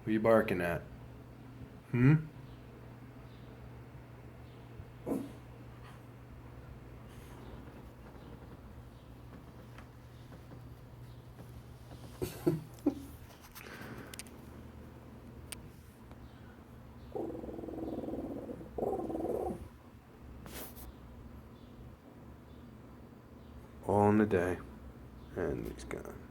What are you barking at? Hmm? All in a day. And he's gone.